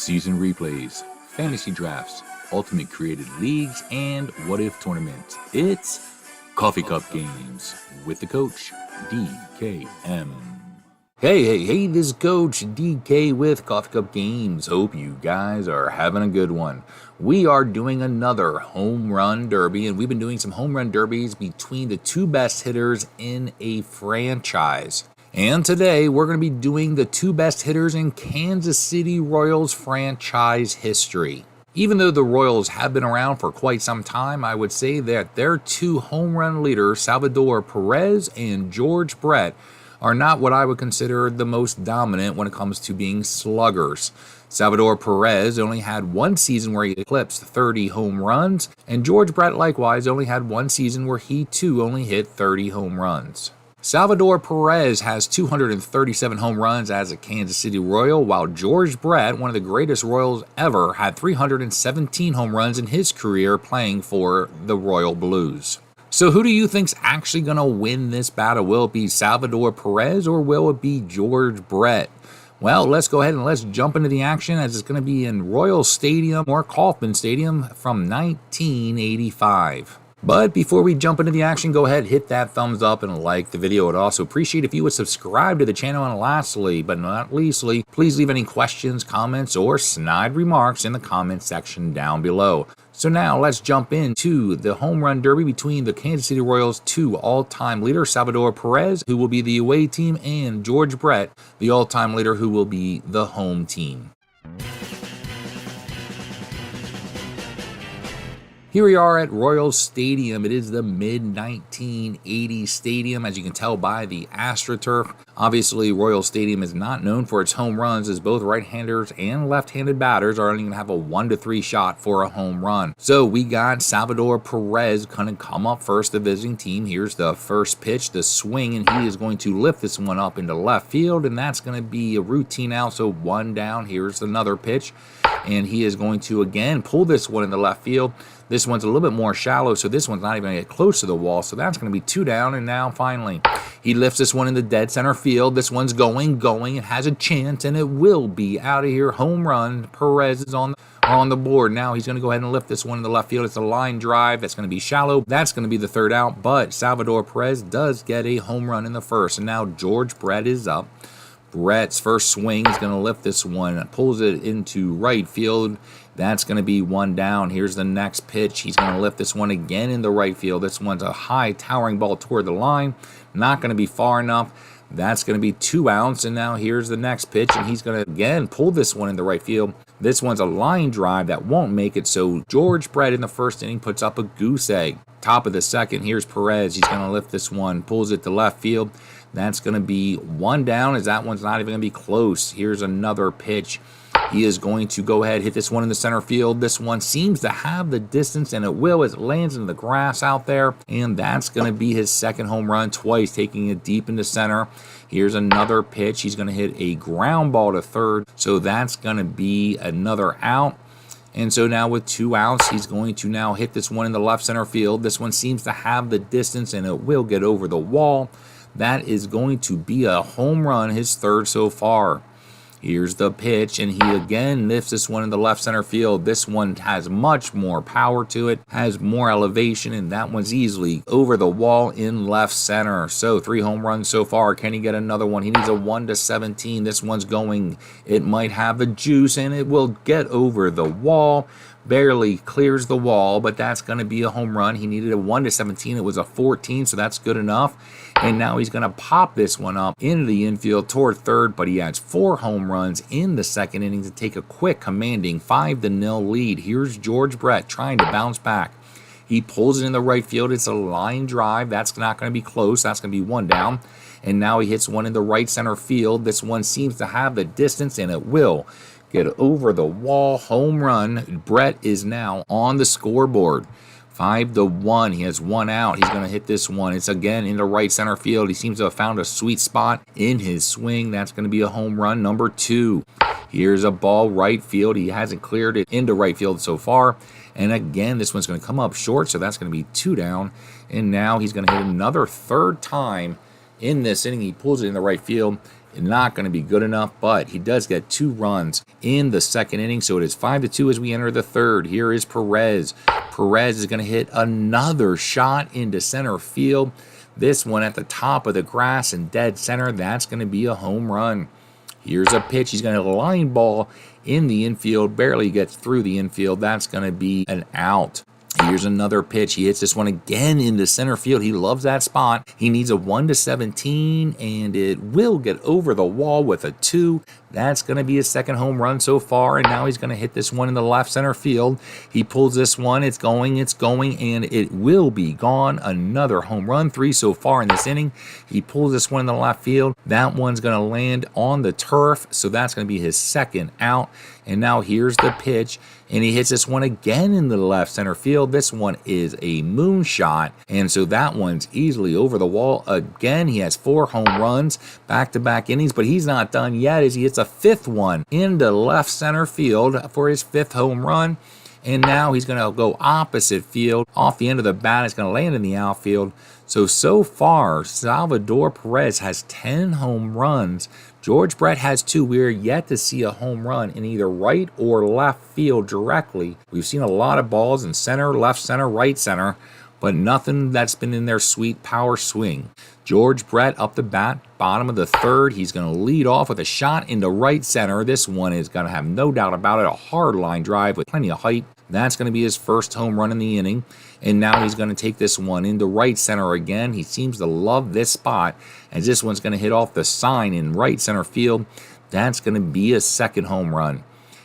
season replays, fantasy drafts, ultimate created leagues, and what if tournaments. It's Coffee Cup Games with the coach, DKM. Hey, this is Coach DK with Coffee Cup Games. Hope you guys are having a good one. We are doing another home run derby, and we've been doing some home run derbies between the two best hitters in a franchise. And today, we're going to be doing the two best hitters in Kansas City Royals franchise history. Even though the Royals have been around for quite some time, I would say that their two home run leaders, Salvador Perez and George Brett, are not what I would consider the most dominant when it comes to being sluggers. Salvador Perez only had one season where he eclipsed 30 home runs, and George Brett likewise only had one season where he too only hit 30 home runs. Salvador Perez has 237 home runs as a Kansas City Royal, while George Brett, one of the greatest Royals ever, had 317 home runs in his career playing for the Royal Blues. So who do you think's actually going to win this battle? Will it be Salvador Perez or will it be George Brett? Well, let's go ahead and let's jump into the action, as it's going to be in Royal Stadium or Kauffman Stadium from 1985. But before we jump into the action, go ahead, hit that thumbs up and like the video. I'd also appreciate if you would subscribe to the channel. And lastly, but not leastly, please leave any questions, comments, or snide remarks in the comment section down below. So now let's jump into the home run derby between the Kansas City Royals' two all-time leaders, Salvador Perez, who will be the away team, and George Brett, the all-time leader, who will be the home team. Here we are at Royal Stadium. It is the mid-1980s stadium, as you can tell by the AstroTurf. Obviously, Royal Stadium is not known for its home runs, as both right-handers and left-handed batters are only going to have a 1-3 shot for a home run. So we got Salvador Perez going to come up first, the visiting team. Here's the first pitch, the swing, and he is going to lift this one up into left field, and that's going to be a routine out, so one down. Here's another pitch, and he is going to again pull this one in the left field. This one's a little bit more shallow, so this one's not even going to get close to the wall, so that's going to be two down. And now finally he lifts this one in the dead center field. This one's going, it has a chance, and it will be out of here. Home run. Perez is on the board. Now he's going to go ahead and lift this one in the left field. It's a line drive that's going to be shallow. That's going to be the third out, but Salvador Perez does get a home run in the first, and now George Brett is up. Brett's first swing is going to lift this one, pulls it into right field. That's going to be one down. Here's the next pitch. He's going to lift this one again in the right field. This one's a high towering ball toward the line. Not going to be far enough. That's going to be 2 outs. And now here's the next pitch, and he's going to again pull this one in the right field. This one's a line drive that won't make it. So George Brett in the first inning puts up a goose egg. Top of the second, here's Perez. He's going to lift this one, pulls it to left field. That's going to be one down, as that one's not even going to be close. Here's another pitch. He is going to go ahead, hit this one in the center field. This one seems to have the distance, and it will as it lands into the grass out there. And that's going to be his second home run, twice taking it deep into center. Here's another pitch. He's going to hit a ground ball to third. So that's going to be another out. And so now with 2 outs, he's going to now hit this one in the left center field. This one seems to have the distance, and it will get over the wall. That is going to be a home run, his third so far. Here's the pitch, and he again lifts this one in the left center field. This one has much more power to it, has more elevation, and that one's easily over the wall in left center. So 3 home runs so far. Can he get another one? He needs a 1-17. This one's going. It might have the juice, and it will get over the wall. Barely clears the wall, but that's going to be a home run. He needed a 1-17. It was a 14, so that's good enough. And now he's going to pop this one up into the infield toward third, but he adds 4 home runs in the second inning to take a quick, commanding 5-0 lead. Here's George Brett trying to bounce back. He pulls it in the right field. It's a line drive. That's not going to be close. That's going to be one down. And now he hits one in the right center field. This one seems to have the distance, and it will get over the wall. Home run. Brett is now on the scoreboard. 5-1. He has 1 out. He's going to hit this one. It's again in the right center field. He seems to have found a sweet spot in his swing. That's going to be a home run, number 2. Here's a ball right field. He hasn't cleared it into right field so far. And again, this one's going to come up short, so that's going to be 2 down. And now he's going to hit another third time in this inning. He pulls it in the right field. Not going to be good enough, but he does get 2 runs in the second inning, so it is 5-2 as we enter the third. Here is Perez. Perez is going to hit another shot into center field. This one at the top of the grass in dead center. That's going to be a home run. Here's a pitch. He's going to line ball in the infield. Barely gets through the infield. That's going to be an out. Here's another pitch. He hits this one again into center field. He loves that spot. He needs a 1-17, and it will get over the wall with a 2. That's going to be his second home run so far, and now he's going to hit this one in the left center field. He pulls this one. It's going, and it will be gone. Another home run, 3 so far in this inning. He pulls this one in the left field. That one's going to land on the turf, so that's going to be his second out. And now here's the pitch, and he hits this one again in the left center field. This one is a moonshot, and so that one's easily over the wall. Again, he has 4 home runs, back-to-back innings, but he's not done yet as he hits a 5th one into left center field for his 5th home run. And now he's going to go opposite field. Off the end of the bat, it's going to land in the outfield. So far, Salvador Perez has 10 home runs. George Brett has 2. We're yet to see a home run in either right or left field directly. We've seen a lot of balls in center, left center, right center, but nothing that's been in their sweet power swing. George Brett up the bat, bottom of the third. He's going to lead off with a shot into right center. This one is going to have no doubt about it, a hard line drive with plenty of height. That's going to be his first home run in the inning. And now he's going to take this one into right center again. He seems to love this spot, as this one's going to hit off the sign in right center field. That's going to be a second home run.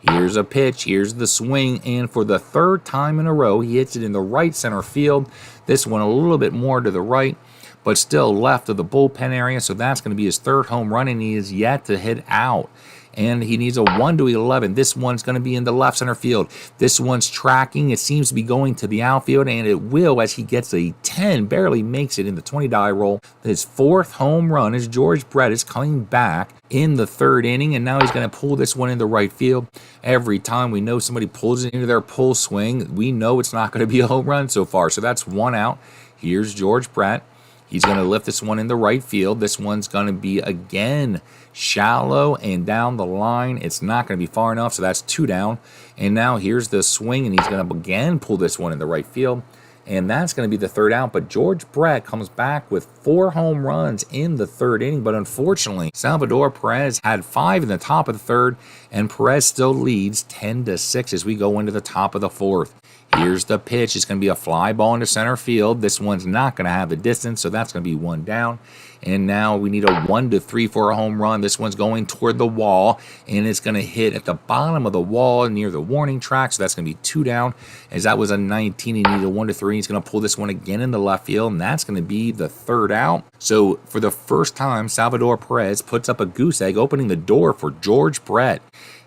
Here's a pitch, here's the swing, and for the 3rd time in a row, he hits it in the right center field. This one a little bit more to the right, but still left of the bullpen area, so that's going to be his 3rd home run, and he is yet to hit out. And he needs a 1-11. This one's going to be in the left center field. This one's tracking. It seems to be going to the outfield, and it will as he gets a 10. Barely makes it in the 20-die roll. His 4th home run as George Brett is coming back in the 3rd inning, and now he's going to pull this one into right field. Every time we know somebody pulls it into their pull swing, we know it's not going to be a home run so far. So that's 1 out. Here's George Brett. He's going to lift this one in the right field. This one's going to be, again, shallow and down the line. It's not going to be far enough, so that's 2 down. And now here's the swing, and he's going to again pull this one in the right field. And that's going to be the 3rd out. But George Brett comes back with 4 home runs in the 3rd inning. But unfortunately, Salvador Perez had 5 in the top of the 3rd, and Perez still leads 10-6 as we go into the top of the 4th. Here's the pitch. It's going to be a fly ball into center field. This one's not going to have the distance, so that's going to be 1 down. And now we need a 1-3 for a home run. This one's going toward the wall, and it's going to hit at the bottom of the wall near the warning track, so that's going to be 2 down. As that was a 19, he needed a 1-3. He's going to pull this one again in the left field, and that's going to be the 3rd out. So for the first time, Salvador Perez puts up a goose egg, opening the door for George Brett.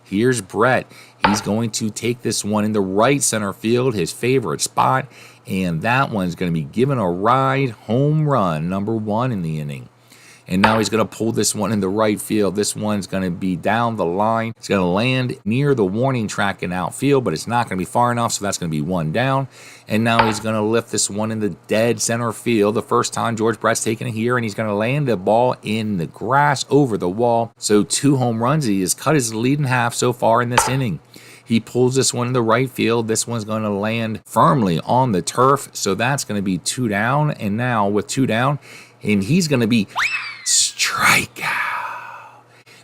Here's Brett. He's going to take this one in the right center field, his favorite spot, and that one's going to be given a ride. Home run, number 1 in the inning. And now he's going to pull this one in the right field. This one's going to be down the line. It's going to land near the warning track in outfield, but it's not going to be far enough, so that's going to be 1 down. And now he's going to lift this one in the dead center field. The first time George Brett's taken it here, and he's going to land the ball in the grass over the wall. So 2 home runs. He has cut his lead in half so far in this inning. He pulls this one in the right field. This one's going to land firmly on the turf, so that's going to be 2 down. And now with 2 down, and he's going to be strikeout.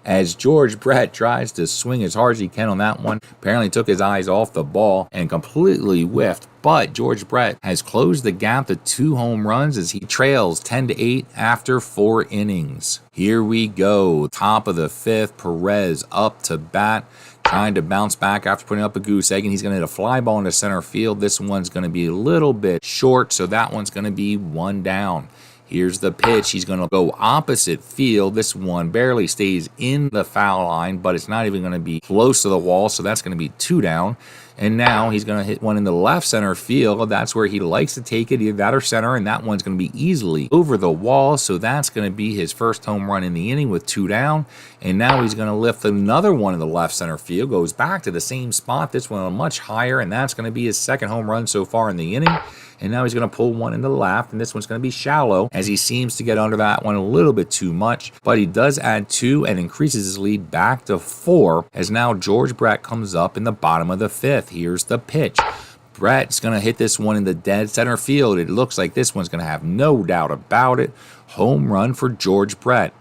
As George Brett tries to swing as hard as he can on that one, apparently took his eyes off the ball and completely whiffed. But George Brett has closed the gap to 2 home runs as he trails 10-8 after 4 innings. Here we go. Top of the 5th, Perez up to bat, trying to bounce back after putting up a goose egg, and he's going to hit a fly ball into center field. This one's going to be a little bit short, so that one's going to be 1 down. Here's the pitch. He's going to go opposite field. This one barely stays in the foul line, but it's not even going to be close to the wall, so that's going to be 2 down. And now he's going to hit one in the left center field. That's where he likes to take it, either that or center, and that one's going to be easily over the wall. So that's going to be his first home run in the inning with 2 down. And now he's going to lift another one in the left center field, goes back to the same spot, this one much higher, and that's going to be his second home run so far in the inning. And now he's going to pull one in the left, and this one's going to be shallow, as he seems to get under that one a little bit too much. But he does add 2 and increases his lead back to 4, as now George Brett comes up in the bottom of the 5th. Here's the pitch. Brett's going to hit this one in the dead center field. It looks like this one's going to have no doubt about it. Home run for George Brett.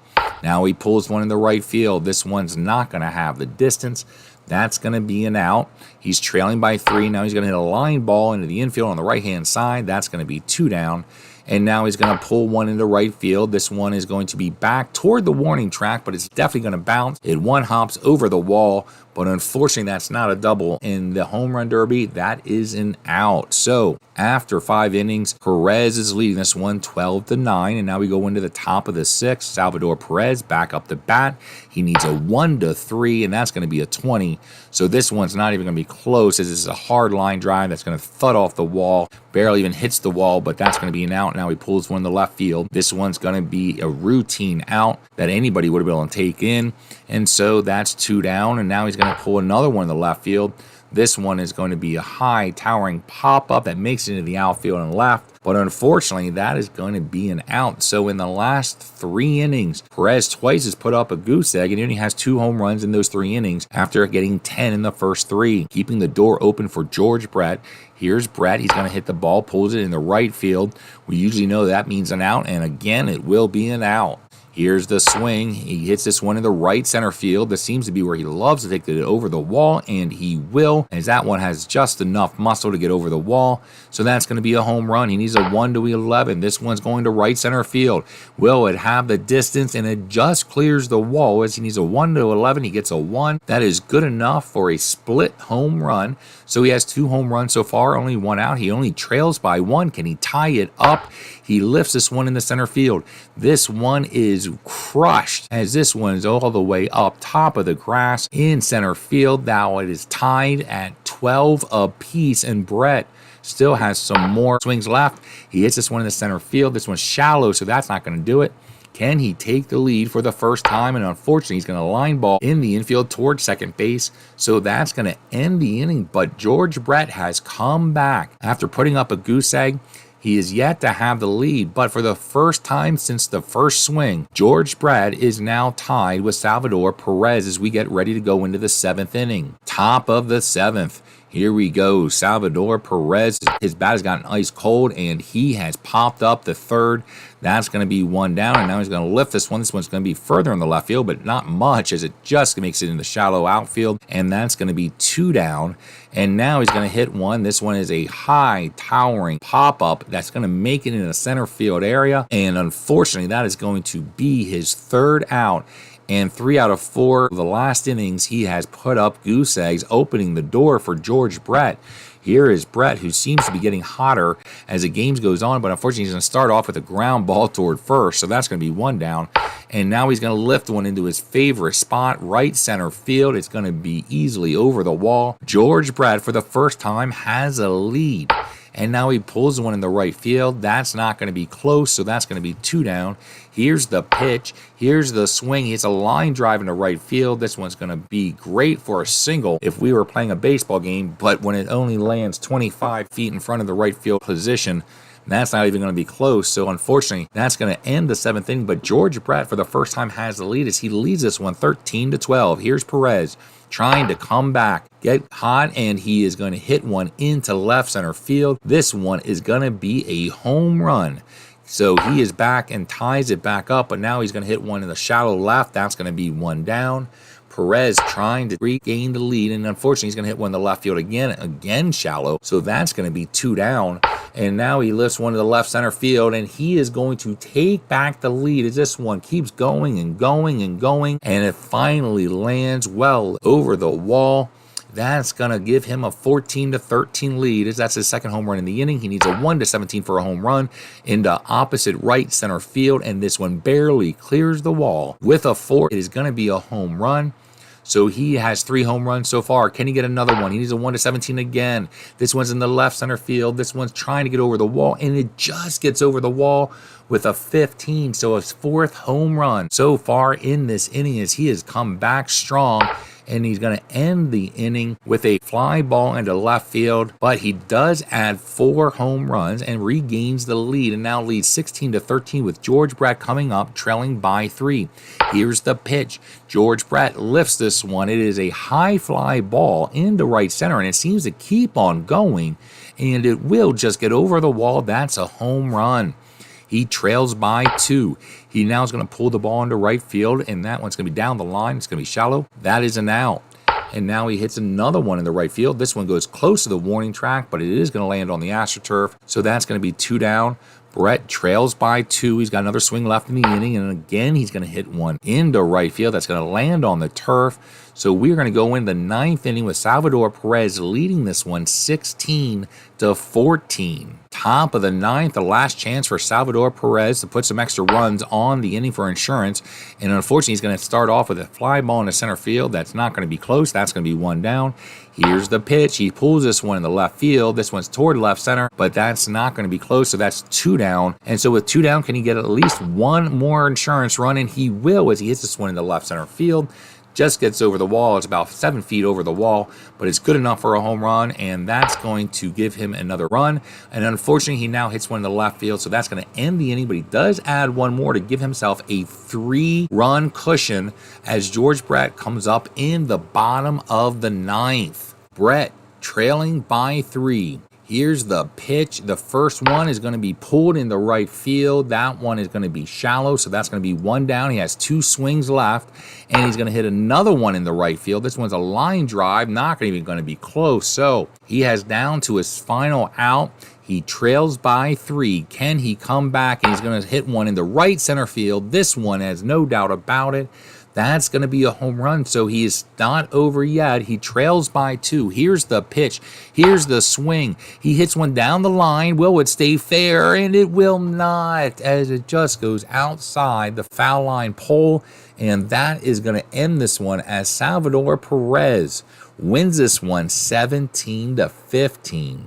Now he pulls one in the right field. This one's not going to have the distance. That's going to be an out. He's trailing by 3. Now he's going to hit a line ball into the infield on the right-hand side. That's going to be 2 down. And now he's going to pull one into right field. This one is going to be back toward the warning track, but it's definitely going to bounce. It one hops over the wall, but unfortunately that's not a double. In the home run derby, that is an out. So after 5 innings, Perez is leading this one 12-9, and now we go into the top of the 6th. Salvador Perez back up to bat. He needs a 1-3, and that's going to be a 20. So this one's not even going to be close, as it's a hard line drive that's going to thud off the wall. Barely even hits the wall, but that's going to be an out. Now he pulls one in the left field. This one's going to be a routine out that anybody would have been able to take in. And so that's 2 down, and now he's going to pull another one in the left field. This one is going to be a high towering pop-up that makes it into the outfield and left. But unfortunately, that is going to be an out. So in the last 3 innings, Perez twice has put up a goose egg, and he only has 2 home runs in those 3 innings after getting 10 in the first 3, keeping the door open for George Brett. Here's Brett. He's going to hit the ball, pulls it in the right field. We usually know that means an out, and again, it will be an out. Here's the swing. He hits this one in the right center field. This seems to be where he loves to take it over the wall, and he will, as that one has just enough muscle to get over the wall. So that's going to be a home run. He needs a 1-11. This one's going to right center field. Will it have the distance? And it just clears the wall, as he needs a 1-11. He gets a 1. That is good enough for a split home run. So he has 2 home runs so far, only 1 out. He only trails by 1. Can he tie it up? He lifts this one in the center field. This one is crushed, as this one is all the way up top of the grass in center field. Now it is tied at 12 apiece, and Brett still has some more swings left. He hits this one in the center field. This one's shallow, so that's not going to do it. Can he take the lead for the first time? And unfortunately, he's going to line ball in the infield towards second base. So that's going to end the inning. But George Brett has come back after putting up a goose egg. He is yet to have the lead, but for the first time since the first swing, George Brett is now tied with Salvador Perez as we get ready to go into the 7th inning. Top of the 7th. Here we go. Salvador Perez, his bat has gotten ice cold, and he has popped up the 3rd. That's going to be 1 down, and now he's going to lift this one. This one's going to be further in the left field, but not much, as it just makes it in the shallow outfield, and that's going to be 2 down. And now he's going to hit one. This one is a high towering pop-up that's going to make it in the center field area, and unfortunately, that is going to be his 3rd out. And 3 out of 4 of the last innings, he has put up goose eggs, opening the door for George Brett. Here is Brett, who seems to be getting hotter as the game goes on, but unfortunately he's going to start off with a ground ball toward first, so that's going to be 1 down. And now he's going to lift one into his favorite spot, right center field. It's going to be easily over the wall. George Brett, for the first time, has a lead. And now he pulls one in the right field. That's not going to be close, so that's going to be 2 down. Here's the pitch. Here's the swing. It's a line drive into right field. This one's going to be great for a single if we were playing a baseball game, but when it only lands 25 feet in front of the right field position, that's not even going to be close. So unfortunately, that's going to end the 7th inning. But George Brett, for the first time, has the lead as he leads this one 13-12. Here's Perez trying to come back, get hot, and he is going to hit one into left center field. This one is going to be a home run. So he is back and ties it back up, but now he's going to hit one in the shallow left. That's going to be 1 down. Perez trying to regain the lead, and unfortunately he's going to hit one in the left field again shallow, so that's going to be 2 down. And now he lifts one to the left center field, and he is going to take back the lead as this one keeps going and going and going, and it finally lands well over the wall. That's going to give him a 14-13 lead, as that's his 2nd home run in the inning. He needs a 1-17 for a home run into opposite right center field, and this one barely clears the wall. With a 4, it is going to be a home run. So he has 3 home runs so far. Can he get another one? He needs a 1-17 again. This one's in the left center field. This one's trying to get over the wall, and it just gets over the wall with a 15. So his 4th home run so far in this inning as he has come back strong. And he's going to end the inning with a fly ball into left field. But he does add 4 home runs and regains the lead and now leads 16-13 with George Brett coming up, trailing by 3. Here's the pitch. George Brett lifts this one. It is a high fly ball into right center, and it seems to keep on going, and it will just get over the wall. That's a home run. He trails by 2. He now is going to pull the ball into right field, and that one's going to be down the line. It's going to be shallow. That is an out. And now he hits another one in the right field. This one goes close to the warning track, but it is going to land on the AstroTurf. So that's going to be 2 down. Brett trails by 2. He's got another swing left in the inning, and again, he's going to hit one into right field. That's going to land on the turf. So we're going to go in the 9th inning with Salvador Perez leading this one 16-14. Top of the 9th, the last chance for Salvador Perez to put some extra runs on the inning for insurance. And unfortunately, he's going to start off with a fly ball in the center field. That's not going to be close. That's going to be 1 down. Here's the pitch. He pulls this one in the left field. This one's toward left center, but that's not going to be close. So that's 2 down. And so with 2 down, can he get at least 1 more insurance run? And he will as he hits this one in the left center field. Just gets over the wall. It's about 7 feet over the wall, but it's good enough for a home run, and that's going to give him another run. And unfortunately, he now hits one in the left field, so that's going to end the inning, but he does add 1 more to give himself a 3-run cushion as George Brett comes up in the bottom of the 9th. Brett trailing by 3. Here's the pitch. The first one is going to be pulled in the right field. That one is going to be shallow, so that's going to be 1 down. He has 2 swings left, and he's going to hit another one in the right field. This one's a line drive, not even going to be close. So he has down to his final out. He trails by 3. Can he come back? And he's going to hit one in the right center field. This one has no doubt about it. That's going to be a home run, so he is not over yet. He trails by 2. Here's the pitch. Here's the swing. He hits one down the line. Will it stay fair? And it will not, as it just goes outside the foul line pole. And that is going to end this one as Salvador Perez wins this one 17-15.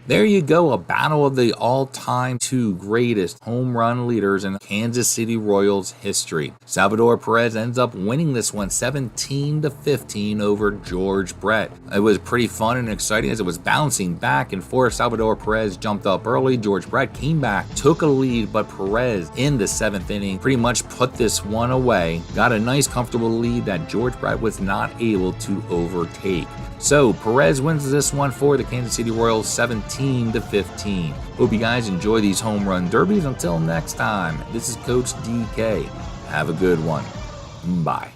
There you go, a battle of the all-time 2 greatest home run leaders in Kansas City Royals history. Salvador Perez ends up winning this one 17-15 over George Brett. It was pretty fun and exciting as it was bouncing back and forth. Salvador Perez jumped up early. George Brett came back, took a lead, but Perez in the 7th inning pretty much put this one away. Got a nice comfortable lead that George Brett was not able to overtake. So Perez wins this one for the Kansas City Royals 17-15. Hope you guys enjoy these home run derbies. Until next time, this is Coach DK. Have a good one. Bye.